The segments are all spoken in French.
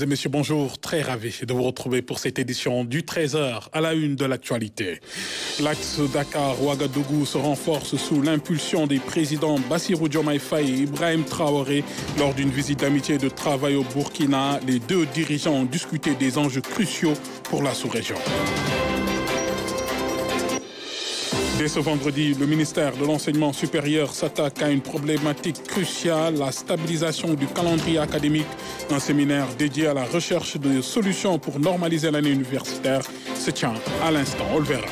Mesdames et messieurs, bonjour. Très ravi de vous retrouver pour cette édition du 13h à la une de l'actualité. L'axe Dakar-Ouagadougou se renforce sous l'impulsion des présidents Bassirou Diomaye Faye et Ibrahim Traoré. Lors d'une visite d'amitié et de travail au Burkina, les deux dirigeants ont discuté des enjeux cruciaux pour la sous-région. Dès ce vendredi, le ministère de l'Enseignement supérieur s'attaque à une problématique cruciale, la stabilisation du calendrier académique. Un séminaire dédié à la recherche de solutions pour normaliser l'année universitaire se tient à l'instant. On le verra.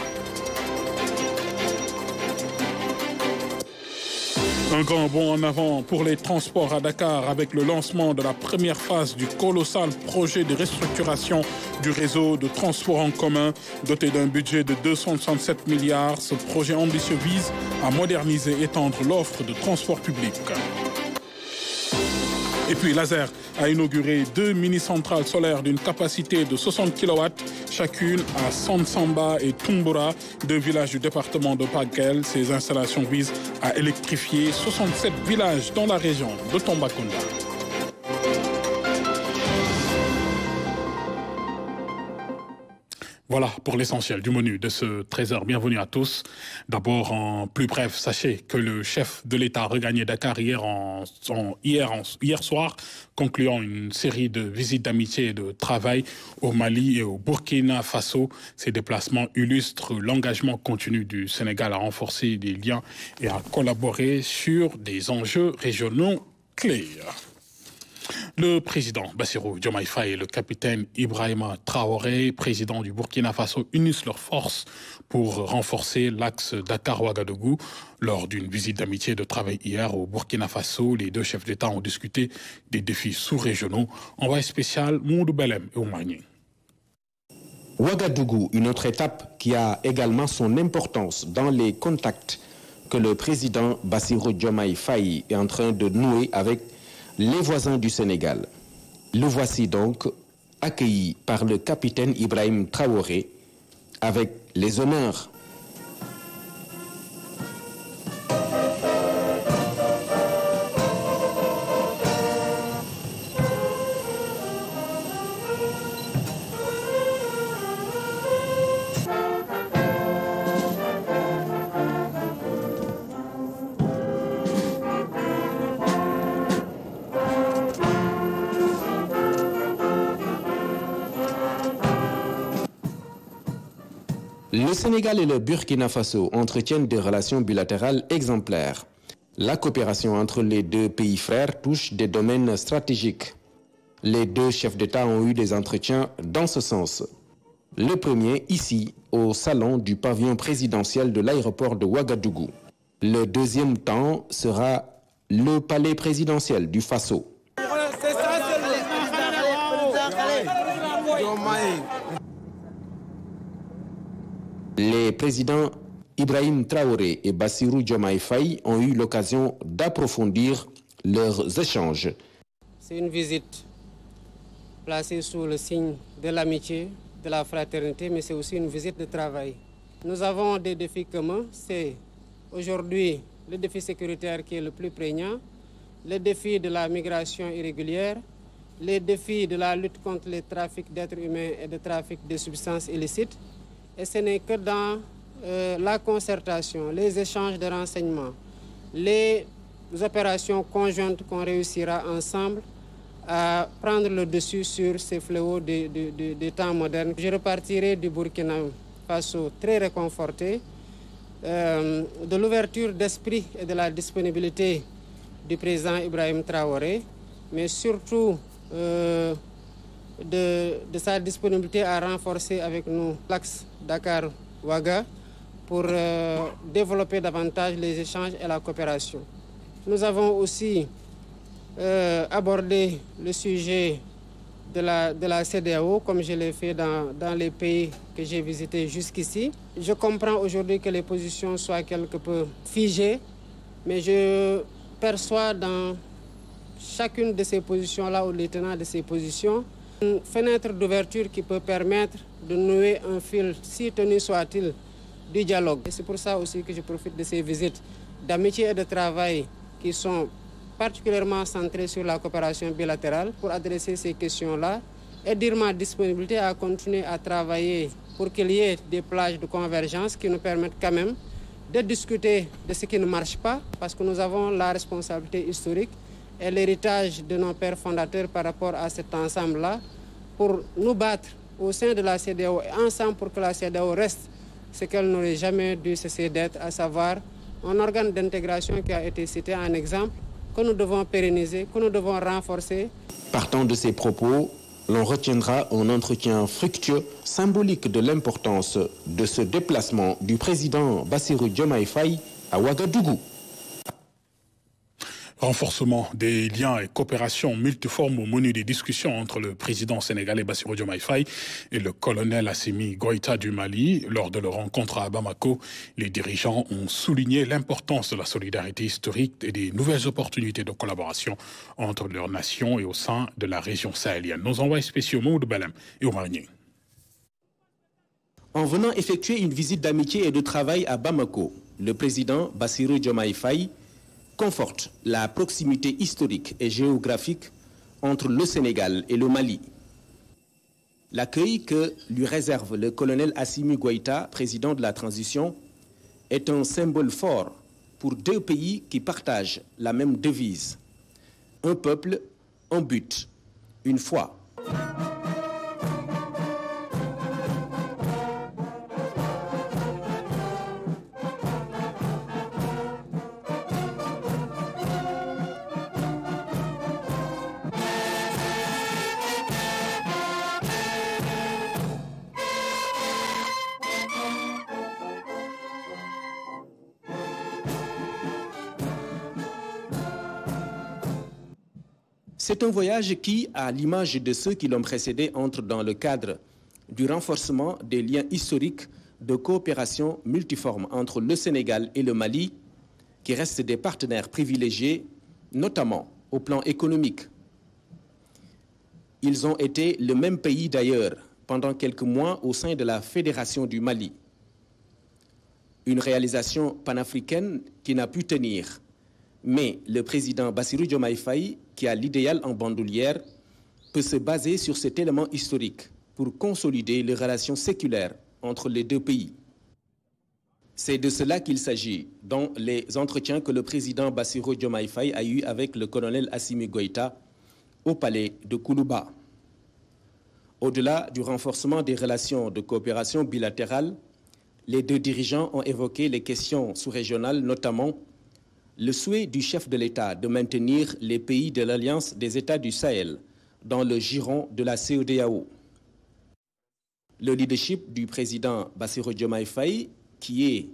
Un grand bond en avant pour les transports à Dakar avec le lancement de la première phase du colossal projet de restructuration du réseau de transport en commun. Doté d'un budget de 267 milliards, ce projet ambitieux vise à moderniser et étendre l'offre de transport public. Et puis Laser a inauguré 2 mini-centrales solaires d'une capacité de 60 kW, chacune à Sansamba et Tumbura, 2 villages du département de Bakel. Ces installations visent à électrifier 67 villages dans la région de Tambacounda. Voilà pour l'essentiel du menu de ce 13h. Bienvenue à tous. D'abord, en plus bref, sachez que le chef de l'État a regagné Dakar hier soir, concluant une série de visites d'amitié et de travail au Mali et au Burkina Faso. Ces déplacements illustrent l'engagement continu du Sénégal à renforcer des liens et à collaborer sur des enjeux régionaux clés. Le président Bassirou Diomaye Faye et le capitaine Ibrahima Traoré, président du Burkina Faso, unissent leurs forces pour renforcer l'axe Dakar-Ouagadougou. Lors d'une visite d'amitié et de travail hier au Burkina Faso, les deux chefs d'État ont discuté des défis sous-régionaux. Envoyé spécial Moudou Belem et Oumagné. Ouagadougou, une autre étape qui a également son importance dans les contacts que le président Bassirou Diomaye Faye est en train de nouer avec les voisins du Sénégal. Le voici donc accueilli par le capitaine Ibrahim Traoré avec les honneurs. Le Sénégal et le Burkina Faso entretiennent des relations bilatérales exemplaires. La coopération entre les deux pays frères touche des domaines stratégiques. Les deux chefs d'État ont eu des entretiens dans ce sens. Le premier ici, au salon du pavillon présidentiel de l'aéroport de Ouagadougou. Le deuxième temps sera le palais présidentiel du Faso. Les présidents Ibrahim Traoré et Bassirou Diomaye Faye ont eu l'occasion d'approfondir leurs échanges. C'est une visite placée sous le signe de l'amitié, de la fraternité, mais c'est aussi une visite de travail. Nous avons des défis communs. C'est aujourd'hui le défi sécuritaire qui est le plus prégnant, le défi de la migration irrégulière, les défis de la lutte contre les trafics d'êtres humains et de trafic de substances illicites. Et ce n'est que dans la concertation, les échanges de renseignements, les opérations conjointes qu'on réussira ensemble à prendre le dessus sur ces fléaux des temps modernes. Je repartirai du Burkina Faso très réconforté de l'ouverture d'esprit et de la disponibilité du président Ibrahim Traoré, mais surtout de sa disponibilité à renforcer avec nous l'axe Dakar-Ouaga pour développer davantage les échanges et la coopération. Nous avons aussi abordé le sujet de la CEDEAO, comme je l'ai fait dans les pays que j'ai visités jusqu'ici. Je comprends aujourd'hui que les positions soient quelque peu figées, mais je perçois dans chacune de ces positions-là, ou les tenants de ces positions, une fenêtre d'ouverture qui peut permettre de nouer un fil, si tenu soit-il, du dialogue. Et c'est pour ça aussi que je profite de ces visites d'amitié et de travail qui sont particulièrement centrées sur la coopération bilatérale pour adresser ces questions-là et dire ma disponibilité à continuer à travailler pour qu'il y ait des plages de convergence qui nous permettent quand même de discuter de ce qui ne marche pas, parce que nous avons la responsabilité historique et l'héritage de nos pères fondateurs par rapport à cet ensemble-là, pour nous battre au sein de la CEDEAO et ensemble pour que la CEDEAO reste ce qu'elle n'aurait jamais dû cesser d'être, à savoir un organe d'intégration qui a été cité en exemple, que nous devons pérenniser, que nous devons renforcer. Partant de ces propos, l'on retiendra un entretien fructueux, symbolique de l'importance de ce déplacement du président Bassirou Diomaye Faye à Ouagadougou. Renforcement des liens et coopération multiformes au menu des discussions entre le président sénégalais Bassirou Diomaye Faye et le colonel Assimi Goïta du Mali. Lors de leur rencontre à Bamako, les dirigeants ont souligné l'importance de la solidarité historique et des nouvelles opportunités de collaboration entre leurs nations et au sein de la région sahélienne. Nos envoyés spéciaux Maoudou Belem et Omar Nying. En venant effectuer une visite d'amitié et de travail à Bamako, le président Bassirou Diomaye Faye conforte la proximité historique et géographique entre le Sénégal et le Mali. L'accueil que lui réserve le colonel Assimi Goïta, président de la transition, est un symbole fort pour deux pays qui partagent la même devise. Un peuple, un but, une foi. C'est un voyage qui, à l'image de ceux qui l'ont précédé, entre dans le cadre du renforcement des liens historiques de coopération multiforme entre le Sénégal et le Mali, qui restent des partenaires privilégiés, notamment au plan économique. Ils ont été le même pays d'ailleurs pendant quelques mois au sein de la Fédération du Mali. Une réalisation panafricaine qui n'a pu tenir. Mais le président Bassirou Diomaye Faye, qui a l'idéal en bandoulière, peut se baser sur cet élément historique pour consolider les relations séculaires entre les deux pays. C'est de cela qu'il s'agit dans les entretiens que le président Bassirou Diomaye Faye a eus avec le colonel Assimi Goïta au palais de Koulouba. Au-delà du renforcement des relations de coopération bilatérale, les deux dirigeants ont évoqué les questions sous-régionales, notamment le souhait du chef de l'État de maintenir les pays de l'Alliance des États du Sahel dans le giron de la CEDEAO. Le leadership du président Bassirou Diomaye Faye, qui est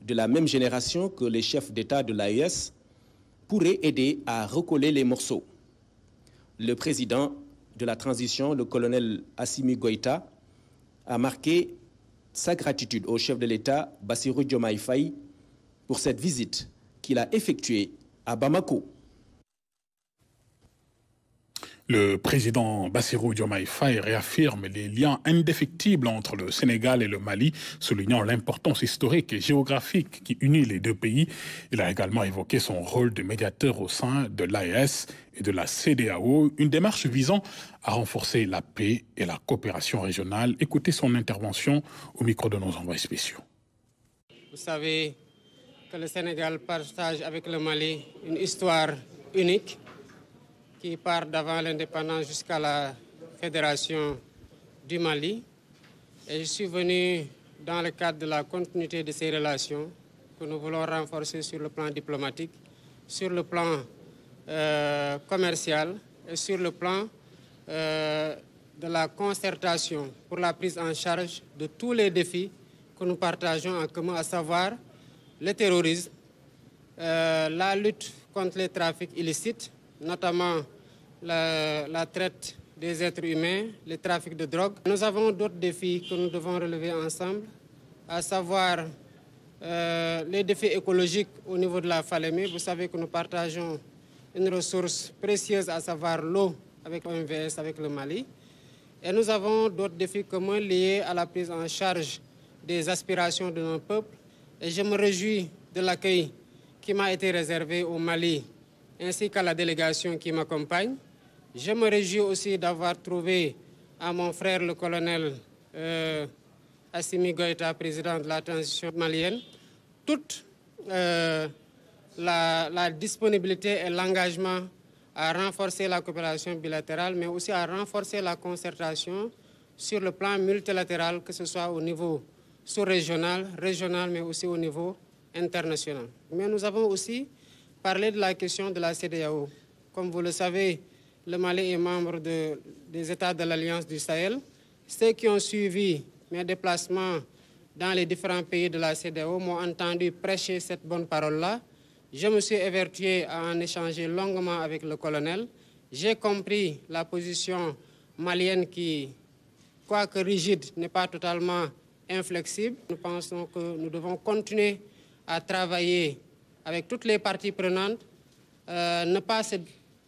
de la même génération que les chefs d'État de l'AES, pourrait aider à recoller les morceaux. Le président de la transition, le colonel Assimi Goïta, a marqué sa gratitude au chef de l'État, Bassirou Diomaye Faye, pour cette visite qu'il a effectué à Bamako. Le président Bassirou Diomaye Faye réaffirme les liens indéfectibles entre le Sénégal et le Mali, soulignant l'importance historique et géographique qui unit les deux pays. Il a également évoqué son rôle de médiateur au sein de l'AES et de la CEDEAO, une démarche visant à renforcer la paix et la coopération régionale. Écoutez son intervention au micro de nos envoyés spéciaux. Vous savez que le Sénégal partage avec le Mali une histoire unique qui part d'avant l'indépendance jusqu'à la fédération du Mali. Et je suis venu dans le cadre de la continuité de ces relations que nous voulons renforcer sur le plan diplomatique, sur le plan commercial et sur le plan de la concertation pour la prise en charge de tous les défis que nous partageons en commun, à savoir le terrorisme, la lutte contre les trafics illicites, notamment la traite des êtres humains, le trafic de drogue. Nous avons d'autres défis que nous devons relever ensemble, à savoir les défis écologiques au niveau de la Falémé. Vous savez que nous partageons une ressource précieuse, à savoir l'eau, avec l'OMVS, avec le Mali. Et nous avons d'autres défis communs liés à la prise en charge des aspirations de nos peuples. Et je me réjouis de l'accueil qui m'a été réservé au Mali, ainsi qu'à la délégation qui m'accompagne. Je me réjouis aussi d'avoir trouvé à mon frère le colonel Assimi Goïta, président de la transition malienne, toute la disponibilité et l'engagement à renforcer la coopération bilatérale, mais aussi à renforcer la concertation sur le plan multilatéral, que ce soit au niveau sous-régional, régional, mais aussi au niveau international. Mais nous avons aussi parlé de la question de la CEDEAO. Comme vous le savez, le Mali est membre des États de l'Alliance du Sahel. Ceux qui ont suivi mes déplacements dans les différents pays de la CEDEAO m'ont entendu prêcher cette bonne parole-là. Je me suis évertué à en échanger longuement avec le colonel. J'ai compris la position malienne qui, quoique rigide, n'est pas totalement inflexible. Nous pensons que nous devons continuer à travailler avec toutes les parties prenantes, ne pas se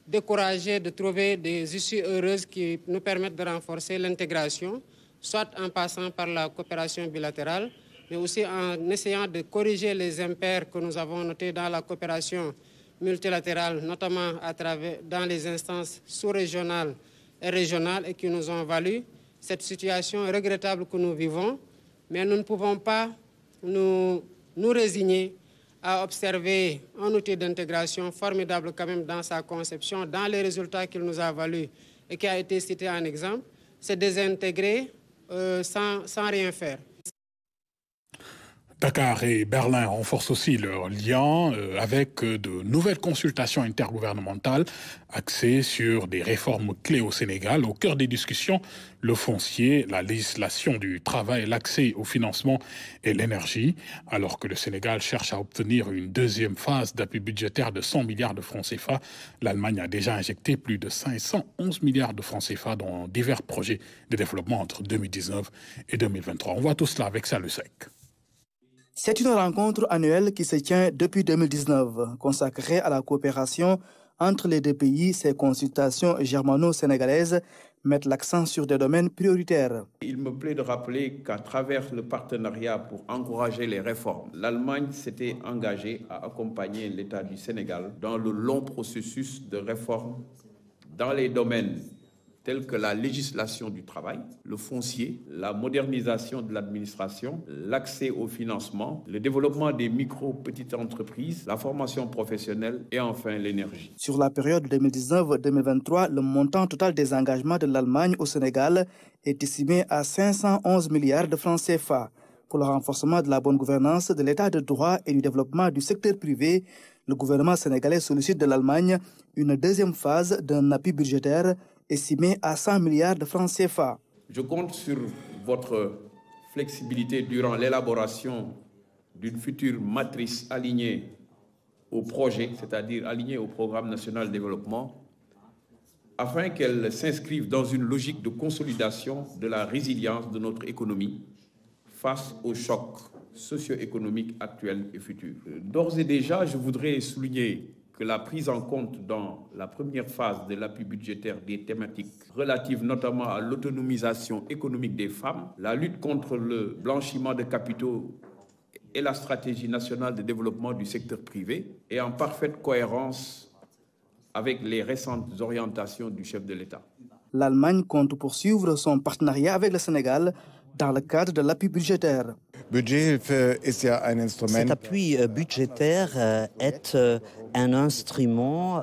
décourager de trouver des issues heureuses qui nous permettent de renforcer l'intégration, soit en passant par la coopération bilatérale, mais aussi en essayant de corriger les impairs que nous avons notés dans la coopération multilatérale, notamment dans les instances sous-régionales et régionales, et qui nous ont valu cette situation regrettable que nous vivons. Mais nous ne pouvons pas nous résigner à observer un outil d'intégration formidable quand même dans sa conception, dans les résultats qu'il nous a valu et qui a été cité en exemple, c'est désintégrer sans rien faire. Dakar et Berlin renforcent aussi leurs liens avec de nouvelles consultations intergouvernementales axées sur des réformes clés au Sénégal. Au cœur des discussions, le foncier, la législation du travail, l'accès au financement et l'énergie. Alors que le Sénégal cherche à obtenir une deuxième phase d'appui budgétaire de 100 milliards de francs CFA, l'Allemagne a déjà injecté plus de 511 milliards de francs CFA dans divers projets de développement entre 2019 et 2023. On voit tout cela avec Salusek. C'est une rencontre annuelle qui se tient depuis 2019, consacrée à la coopération entre les deux pays. Ces consultations germano-sénégalaises mettent l'accent sur des domaines prioritaires. Il me plaît de rappeler qu'à travers le partenariat pour encourager les réformes, l'Allemagne s'était engagée à accompagner l'État du Sénégal dans le long processus de réforme dans les domaines tels que la législation du travail, le foncier, la modernisation de l'administration, l'accès au financement, le développement des micro-petites entreprises, la formation professionnelle et enfin l'énergie. Sur la période 2019-2023, le montant total des engagements de l'Allemagne au Sénégal est estimé à 511 milliards de francs CFA. Pour le renforcement de la bonne gouvernance, de l'état de droit et du développement du secteur privé, le gouvernement sénégalais sollicite de l'Allemagne une deuxième phase d'un appui budgétaire estimé à 100 milliards de francs CFA. Je compte sur votre flexibilité durant l'élaboration d'une future matrice alignée au projet, c'est-à-dire alignée au programme national de développement, afin qu'elle s'inscrive dans une logique de consolidation de la résilience de notre économie face aux chocs socio-économiques actuels et futurs. D'ores et déjà, je voudrais souligner que la prise en compte dans la première phase de l'appui budgétaire des thématiques relatives notamment à l'autonomisation économique des femmes, la lutte contre le blanchiment de capitaux et la stratégie nationale de développement du secteur privé est en parfaite cohérence avec les récentes orientations du chef de l'État. L'Allemagne compte poursuivre son partenariat avec le Sénégal dans le cadre de l'appui budgétaire. Cet appui budgétaire est un instrument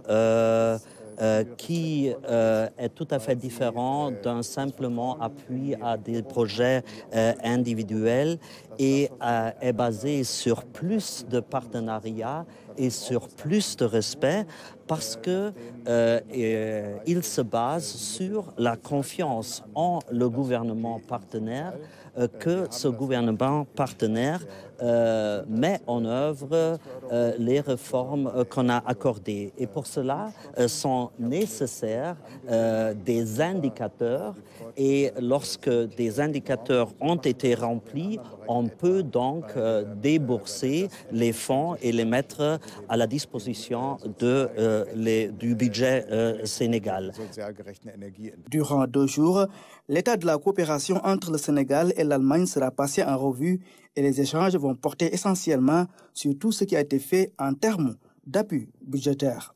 qui est tout à fait différent d'un simplement appui à des projets individuels et est basé sur plus de partenariats et sur plus de respect parce que il se base sur la confiance en le gouvernement partenaire que ce gouvernement partenaire met en œuvre les réformes qu'on a accordées. Et pour cela, sont nécessaires des indicateurs. Et lorsque des indicateurs ont été remplis, on peut donc débourser les fonds et les mettre à la disposition du budget sénégal. Durant 2 jours, l'état de la coopération entre le Sénégal et l'Allemagne sera passé en revue et les échanges vont porter essentiellement sur tout ce qui a été fait en termes d'appui budgétaire.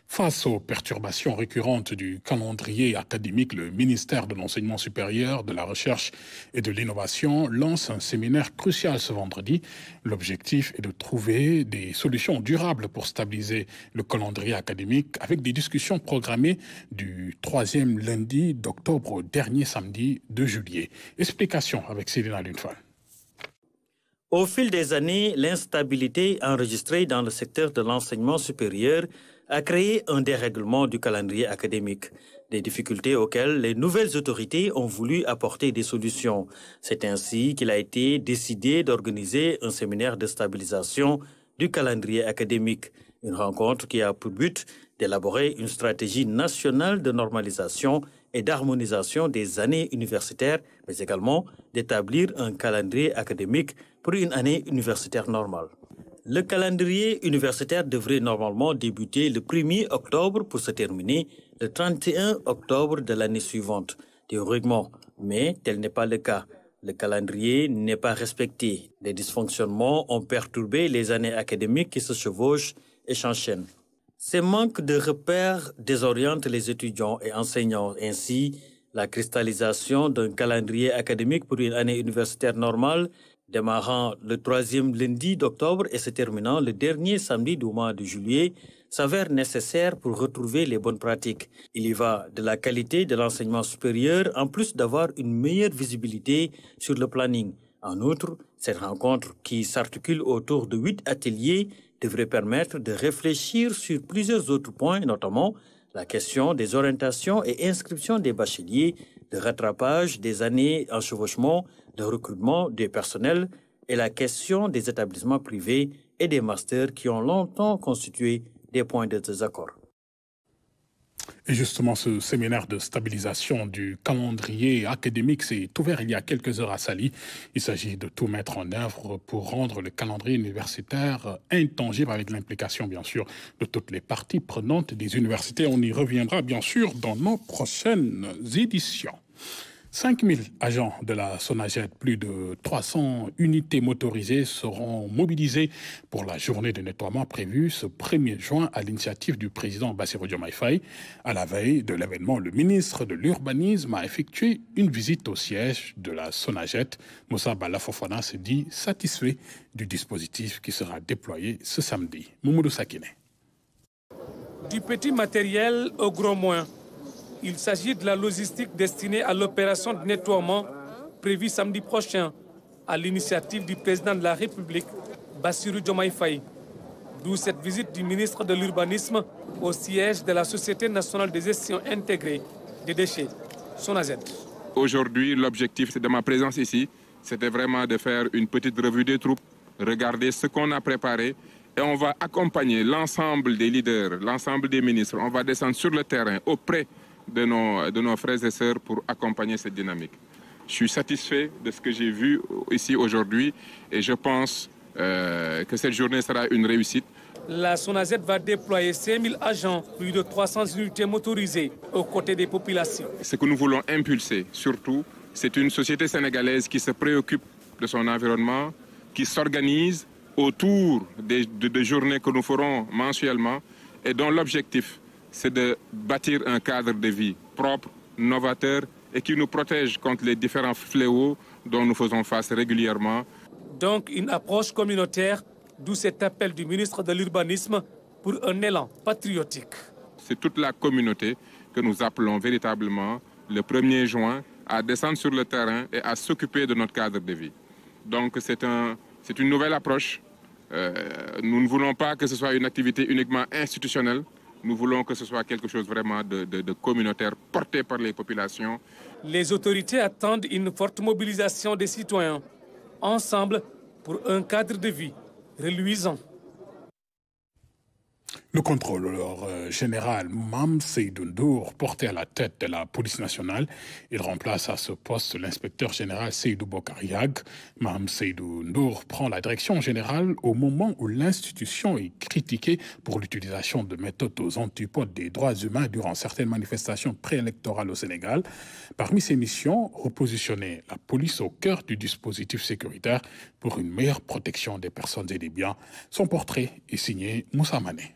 Face aux perturbations récurrentes du calendrier académique, le ministère de l'Enseignement supérieur, de la Recherche et de l'Innovation lance un séminaire crucial ce vendredi. L'objectif est de trouver des solutions durables pour stabiliser le calendrier académique avec des discussions programmées du 3e lundi d'octobre au dernier samedi de juillet. Explication avec Céline Lunfal. Au fil des années, l'instabilité enregistrée dans le secteur de l'enseignement supérieur a créé un dérèglement du calendrier académique, des difficultés auxquelles les nouvelles autorités ont voulu apporter des solutions. C'est ainsi qu'il a été décidé d'organiser un séminaire de stabilisation du calendrier académique, une rencontre qui a pour but d'élaborer une stratégie nationale de normalisation et d'harmonisation des années universitaires, mais également d'établir un calendrier académique pour une année universitaire normale. Le calendrier universitaire devrait normalement débuter le 1er octobre pour se terminer le 31 octobre de l'année suivante, théoriquement, mais tel n'est pas le cas. Le calendrier n'est pas respecté. Des dysfonctionnements ont perturbé les années académiques qui se chevauchent et s'enchaînent. Ces manques de repères désorientent les étudiants et enseignants. Ainsi, la cristallisation d'un calendrier académique pour une année universitaire normale démarrant le 3e lundi d'octobre et se terminant le dernier samedi du mois de juillet, s'avère nécessaire pour retrouver les bonnes pratiques. Il y va de la qualité de l'enseignement supérieur, en plus d'avoir une meilleure visibilité sur le planning. En outre, cette rencontre qui s'articule autour de 8 ateliers devrait permettre de réfléchir sur plusieurs autres points, notamment la question des orientations et inscriptions des bacheliers, de rattrapage des années en chevauchement, de recrutement des personnels et la question des établissements privés et des masters qui ont longtemps constitué des points de désaccord. Et justement, ce séminaire de stabilisation du calendrier académique s'est ouvert il y a quelques heures à Saly. Il s'agit de tout mettre en œuvre pour rendre le calendrier universitaire intangible avec l'implication, bien sûr, de toutes les parties prenantes des universités. On y reviendra, bien sûr, dans nos prochaines éditions. 5000 agents de la SONAGED, plus de 300 unités motorisées seront mobilisées pour la journée de nettoiement prévue ce 1er juin à l'initiative du président Bassirou Diomaye Faye. À la veille de l'événement, le ministre de l'Urbanisme a effectué une visite au siège de la SONAGED. Moussa Bala Fofana s'est dit satisfait du dispositif qui sera déployé ce samedi. Moumoudou Sakine. Du petit matériel au gros moyen. Il s'agit de la logistique destinée à l'opération de nettoiement prévue samedi prochain à l'initiative du président de la République, Bassirou Diomaye Faye. D'où cette visite du ministre de l'Urbanisme au siège de la Société nationale de gestion intégrée des déchets, SONAGED. Aujourd'hui, l'objectif de ma présence ici, c'était vraiment de faire une petite revue des troupes, regarder ce qu'on a préparé et on va accompagner l'ensemble des leaders, l'ensemble des ministres. On va descendre sur le terrain auprès de nos frères et sœurs pour accompagner cette dynamique. Je suis satisfait de ce que j'ai vu ici aujourd'hui et je pense que cette journée sera une réussite. La SONAGED va déployer 5000 agents, plus de 300 unités motorisées aux côtés des populations. Ce que nous voulons impulser, surtout, c'est une société sénégalaise qui se préoccupe de son environnement, qui s'organise autour des journées que nous ferons mensuellement et dont l'objectif, c'est de bâtir un cadre de vie propre, novateur et qui nous protège contre les différents fléaux dont nous faisons face régulièrement. Donc une approche communautaire, d'où cet appel du ministre de l'Urbanisme pour un élan patriotique. C'est toute la communauté que nous appelons véritablement le 1er juin à descendre sur le terrain et à s'occuper de notre cadre de vie. Donc c'est une nouvelle approche. Nous ne voulons pas que ce soit une activité uniquement institutionnelle. Nous voulons que ce soit quelque chose vraiment de communautaire, porté par les populations. Les autorités attendent une forte mobilisation des citoyens, ensemble pour un cadre de vie reluisant. Le contrôleur général Mame Seydou Ndour, porté à la tête de la police nationale, il remplace à ce poste l'inspecteur général Seydou Bokariag. Mame Seydou Ndour prend la direction générale au moment où l'institution est critiquée pour l'utilisation de méthodes aux antipodes des droits humains durant certaines manifestations préélectorales au Sénégal. Parmi ses missions, repositionner la police au cœur du dispositif sécuritaire pour une meilleure protection des personnes et des biens. Son portrait est signé Moussa Mané.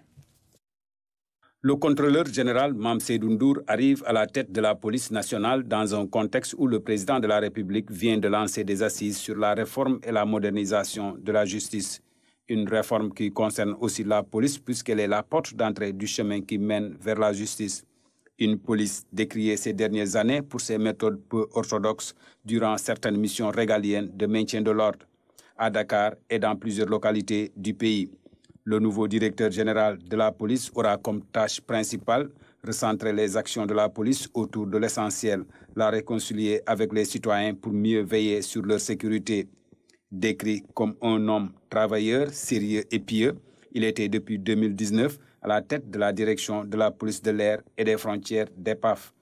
Le contrôleur général Mame Seydou Ndour arrive à la tête de la police nationale dans un contexte où le président de la République vient de lancer des assises sur la réforme et la modernisation de la justice. Une réforme qui concerne aussi la police puisqu'elle est la porte d'entrée du chemin qui mène vers la justice. Une police décriée ces dernières années pour ses méthodes peu orthodoxes durant certaines missions régaliennes de maintien de l'ordre à Dakar et dans plusieurs localités du pays. Le nouveau directeur général de la police aura comme tâche principale recentrer les actions de la police autour de l'essentiel, la réconcilier avec les citoyens pour mieux veiller sur leur sécurité. Décrit comme un homme travailleur, sérieux et pieux, il était depuis 2019 à la tête de la direction de la police de l'air et des frontières d'EPAF.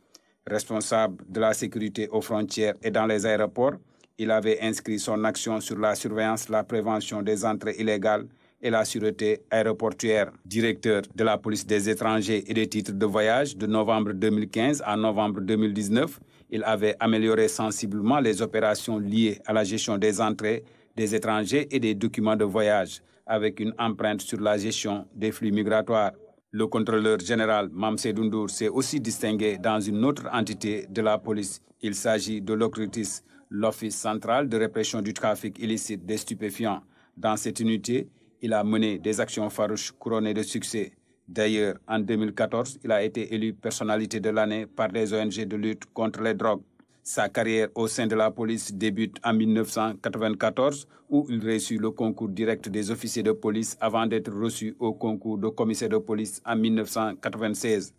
Responsable de la sécurité aux frontières et dans les aéroports, il avait inscrit son action sur la surveillance, la prévention des entrées illégales et la sûreté aéroportuaire. Directeur de la police des étrangers et des titres de voyage de novembre 2015 à novembre 2019, il avait amélioré sensiblement les opérations liées à la gestion des entrées des étrangers et des documents de voyage, avec une empreinte sur la gestion des flux migratoires. Le contrôleur général Mame Seydou Ndour s'est aussi distingué dans une autre entité de la police. Il s'agit de l'OCRTIS, l'Office central de répression du trafic illicite des stupéfiants. Dans cette unité, il a mené des actions farouches couronnées de succès. D'ailleurs, en 2014, il a été élu personnalité de l'année par les ONG de lutte contre les drogues. Sa carrière au sein de la police débute en 1994, où il reçut le concours direct des officiers de police avant d'être reçu au concours de commissaire de police en 1996.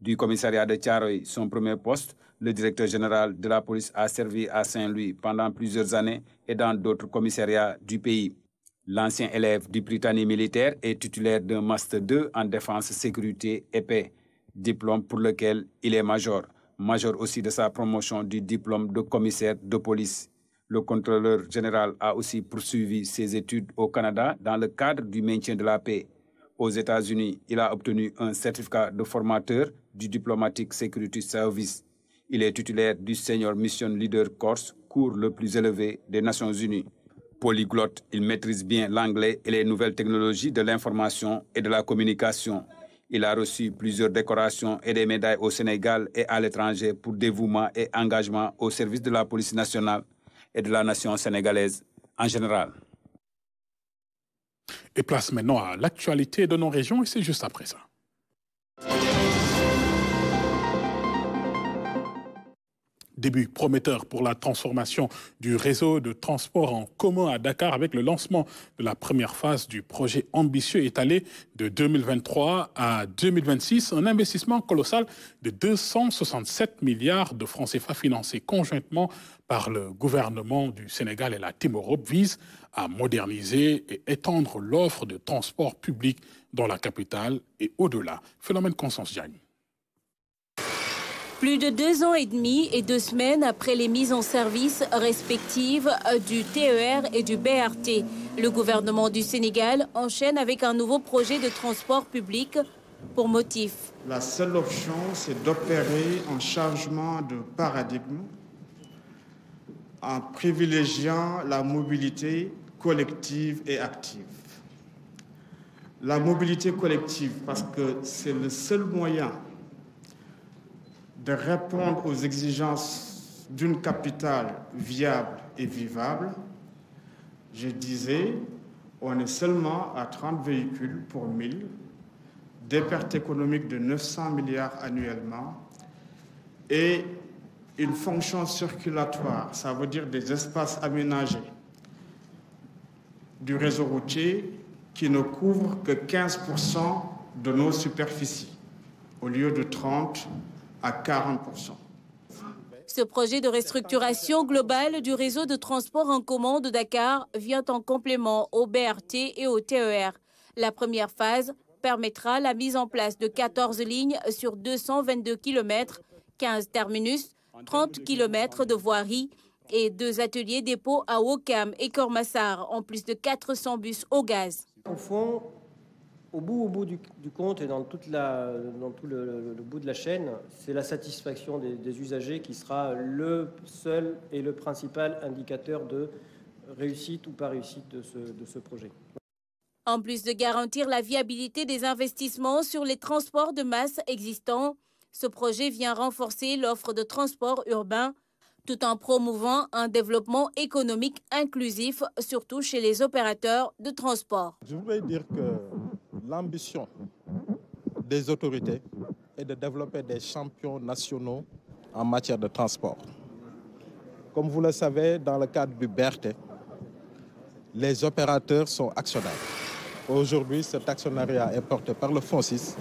Du commissariat de Thiaroye, son premier poste, le directeur général de la police a servi à Saint-Louis pendant plusieurs années et dans d'autres commissariats du pays. L'ancien élève du Britannique militaire est titulaire d'un Master 2 en défense, sécurité et paix, diplôme pour lequel il est major. Major aussi de sa promotion du diplôme de commissaire de police. Le contrôleur général a aussi poursuivi ses études au Canada dans le cadre du maintien de la paix. Aux États-Unis, il a obtenu un certificat de formateur du Diplomatic Security Service. Il est titulaire du Senior Mission Leader Course, cours le plus élevé des Nations Unies. Polyglotte, il maîtrise bien l'anglais et les nouvelles technologies de l'information et de la communication. Il a reçu plusieurs décorations et des médailles au Sénégal et à l'étranger pour dévouement et engagement au service de la police nationale et de la nation sénégalaise en général. Et place maintenant à l'actualité de nos régions et c'est juste après ça. Début prometteur pour la transformation du réseau de transport en commun à Dakar avec le lancement de la première phase du projet ambitieux étalé de 2023 à 2026. Un investissement colossal de 267 milliards de francs CFA financés conjointement par le gouvernement du Sénégal et la Team Europe vise à moderniser et étendre l'offre de transport public dans la capitale et au-delà. Phénomène Constance Diagne. Plus de 2 ans et demi et 2 semaines après les mises en service respectives du TER et du BRT, le gouvernement du Sénégal enchaîne avec un nouveau projet de transport public pour motif. La seule option, c'est d'opérer un changement de paradigme en privilégiant la mobilité collective et active. La mobilité collective, parce que c'est le seul moyen de répondre aux exigences d'une capitale viable et vivable. Je disais, on est seulement à 30 véhicules pour 1000, des pertes économiques de 900 milliards annuellement et une fonction circulatoire, ça veut dire des espaces aménagés du réseau routier qui ne couvrent que 15% de nos superficies, au lieu de 30% à 40%. Ce projet de restructuration globale du réseau de transport en commun de Dakar vient en complément au BRT et au TER. La première phase permettra la mise en place de 14 lignes sur 222 km, 15 terminus, 30 km de voirie et 2 ateliers dépôts à Ouakam et Keur-Massar, en plus de 400 bus au gaz. Au fond, au bout du compte et dans tout le bout de la chaîne, c'est la satisfaction des usagers qui sera le seul et le principal indicateur de réussite ou pas réussite de ce projet. En plus de garantir la viabilité des investissements sur les transports de masse existants, ce projet vient renforcer l'offre de transport urbain tout en promouvant un développement économique inclusif, surtout chez les opérateurs de transport. Je voudrais dire que l'ambition des autorités est de développer des champions nationaux en matière de transport. Comme vous le savez, dans le cadre du BRT, les opérateurs sont actionnaires. Aujourd'hui, cet actionnariat est porté par le FONSIS,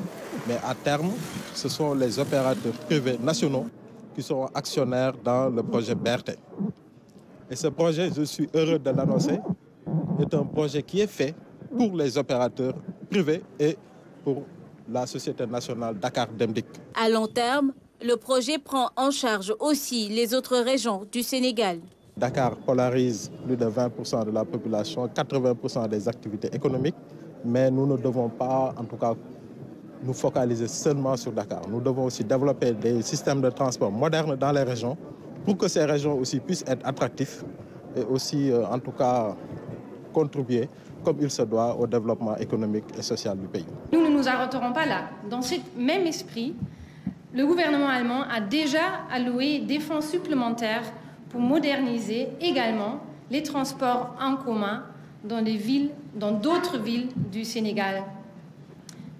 mais à terme, ce sont les opérateurs privés nationaux qui sont actionnaires dans le projet BRT. Et ce projet, je suis heureux de l'annoncer, est un projet qui est fait pour les opérateurs privés et pour la Société nationale Dakar Dem Dikk. À long terme, le projet prend en charge aussi les autres régions du Sénégal. Dakar polarise plus de 20% de la population, 80% des activités économiques, mais nous ne devons pas, en tout cas, nous focaliser seulement sur Dakar. Nous devons aussi développer des systèmes de transport modernes dans les régions pour que ces régions aussi puissent être attractifs et aussi, en tout cas, contribuer comme il se doit au développement économique et social du pays. Nous ne nous arrêterons pas là. Dans ce même esprit, le gouvernement allemand a déjà alloué des fonds supplémentaires pour moderniser également les transports en commun dans d'autres villes du Sénégal.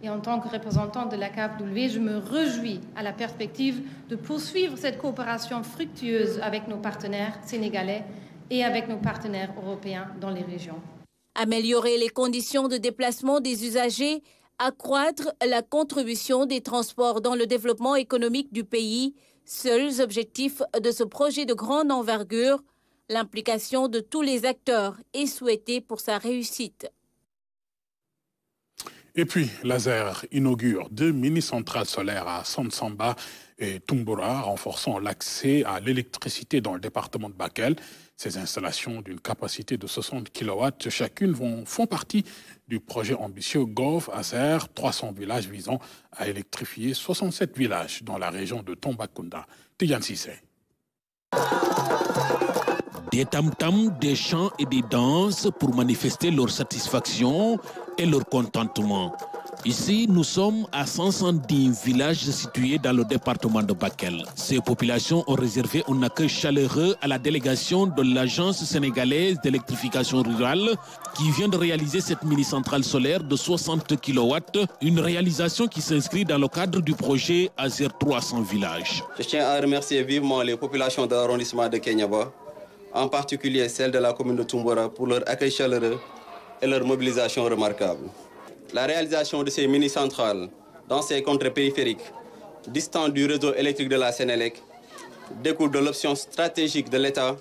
Et en tant que représentant de la KfW, je me réjouis à la perspective de poursuivre cette coopération fructueuse avec nos partenaires sénégalais et avec nos partenaires européens dans les régions. Améliorer les conditions de déplacement des usagers, accroître la contribution des transports dans le développement économique du pays, seuls objectifs de ce projet de grande envergure. L'implication de tous les acteurs est souhaitée pour sa réussite. Et puis, Laser inaugure 2 mini-centrales solaires à Sansamba et Tumbura, renforçant l'accès à l'électricité dans le département de Bakel. Ces installations d'une capacité de 60 kW chacune font partie du projet ambitieux Gov Azer, 300 villages visant à électrifier 67 villages dans la région de Tambacounda. Tidiane Cissé. Des tam-tams, des chants et des danses pour manifester leur satisfaction et leur contentement. Ici, nous sommes à 110 villages situés dans le département de Bakel. Ces populations ont réservé un accueil chaleureux à la délégation de l'Agence sénégalaise d'électrification rurale qui vient de réaliser cette mini-centrale solaire de 60 kW, une réalisation qui s'inscrit dans le cadre du projet Azer 300 villages. Je tiens à remercier vivement les populations de l'arrondissement de Kéniaba, en particulier celles de la commune de Tumbura, pour leur accueil chaleureux et leur mobilisation remarquable. La réalisation de ces mini-centrales dans ces contrées périphériques, distantes du réseau électrique de la Sénélec, découle de l'option stratégique de l'État,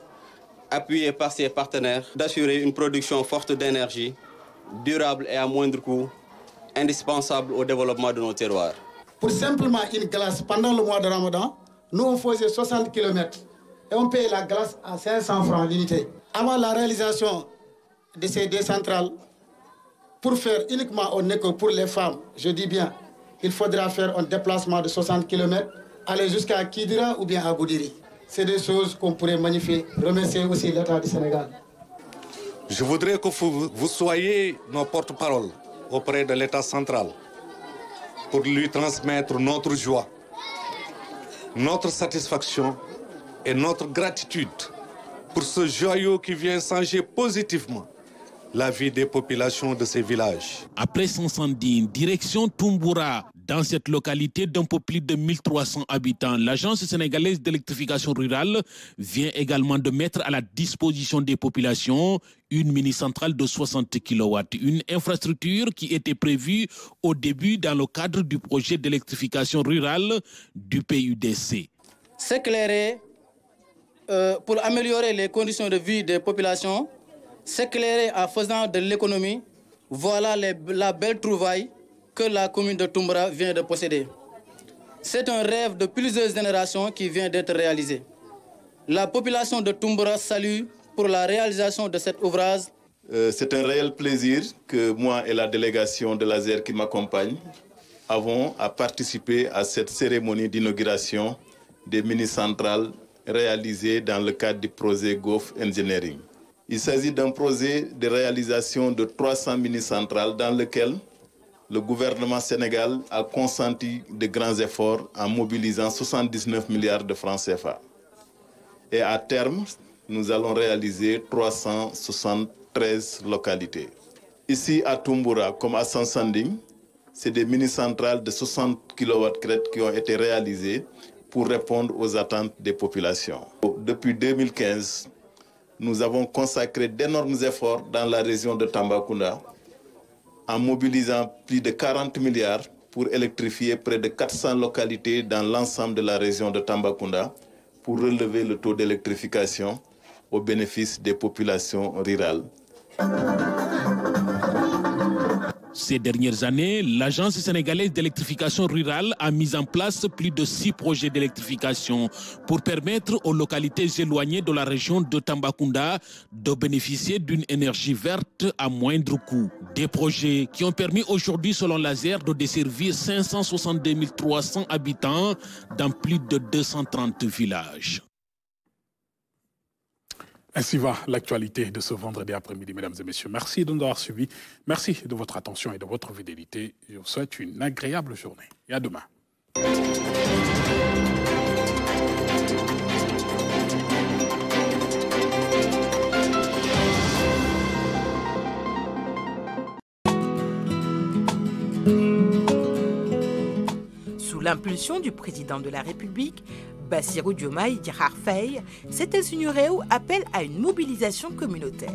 appuyée par ses partenaires, d'assurer une production forte d'énergie, durable et à moindre coût, indispensable au développement de nos terroirs. Pour simplement une glace pendant le mois de Ramadan, nous on faisait 60 km et on payait la glace à 500 francs l'unité. Avant la réalisation de ces 2 centrales, pour faire uniquement un éco pour les femmes, je dis bien, il faudra faire un déplacement de 60 km, aller jusqu'à Kidira ou bien à Goudiri. C'est des choses qu'on pourrait magnifier. Remercier aussi l'État du Sénégal. Je voudrais que vous soyez nos porte-parole auprès de l'État central pour lui transmettre notre joie, notre satisfaction et notre gratitude pour ce joyau qui vient changer positivement la vie des populations de ces villages. Après Sansandine, direction Tumbura, dans cette localité d'un peu plus de 1300 habitants, l'Agence sénégalaise d'électrification rurale vient également de mettre à la disposition des populations une mini-centrale de 60 kW, une infrastructure qui était prévue au début dans le cadre du projet d'électrification rurale du PUDC. S'éclairer pour améliorer les conditions de vie des populations, s'éclairer en faisant de l'économie, voilà la belle trouvaille que la commune de Tumbura vient de posséder. C'est un rêve de plusieurs générations qui vient d'être réalisé. La population de Tumbura salue pour la réalisation de cet ouvrage. C'est un réel plaisir que moi et la délégation de l'Azer qui m'accompagne avons à participer à cette cérémonie d'inauguration des mini-centrales réalisées dans le cadre du projet Gov Engineering. Il s'agit d'un projet de réalisation de 300 mini-centrales dans lequel le gouvernement sénégal a consenti de grands efforts en mobilisant 79 milliards de francs CFA. Et à terme, nous allons réaliser 373 localités. Ici à Tumbura, comme à Sansanding, c'est des mini-centrales de 60 kW qui ont été réalisées pour répondre aux attentes des populations. Depuis 2015, nous avons consacré d'énormes efforts dans la région de Tambacounda en mobilisant plus de 40 milliards pour électrifier près de 400 localités dans l'ensemble de la région de Tambacounda pour relever le taux d'électrification au bénéfice des populations rurales. Ces dernières années, l'Agence sénégalaise d'électrification rurale a mis en place plus de 6 projets d'électrification pour permettre aux localités éloignées de la région de Tambacounda de bénéficier d'une énergie verte à moindre coût. Des projets qui ont permis aujourd'hui, selon l'ASER, de desservir 562 300 habitants dans plus de 230 villages. Ainsi va l'actualité de ce vendredi après-midi, mesdames et messieurs. Merci de nous avoir suivis. Merci de votre attention et de votre fidélité. Je vous souhaite une agréable journée. Et à demain. Sous l'impulsion du président de la République, Bassirou Diomaye Diakhar Faye, CETES Union Réew appelle à une mobilisation communautaire.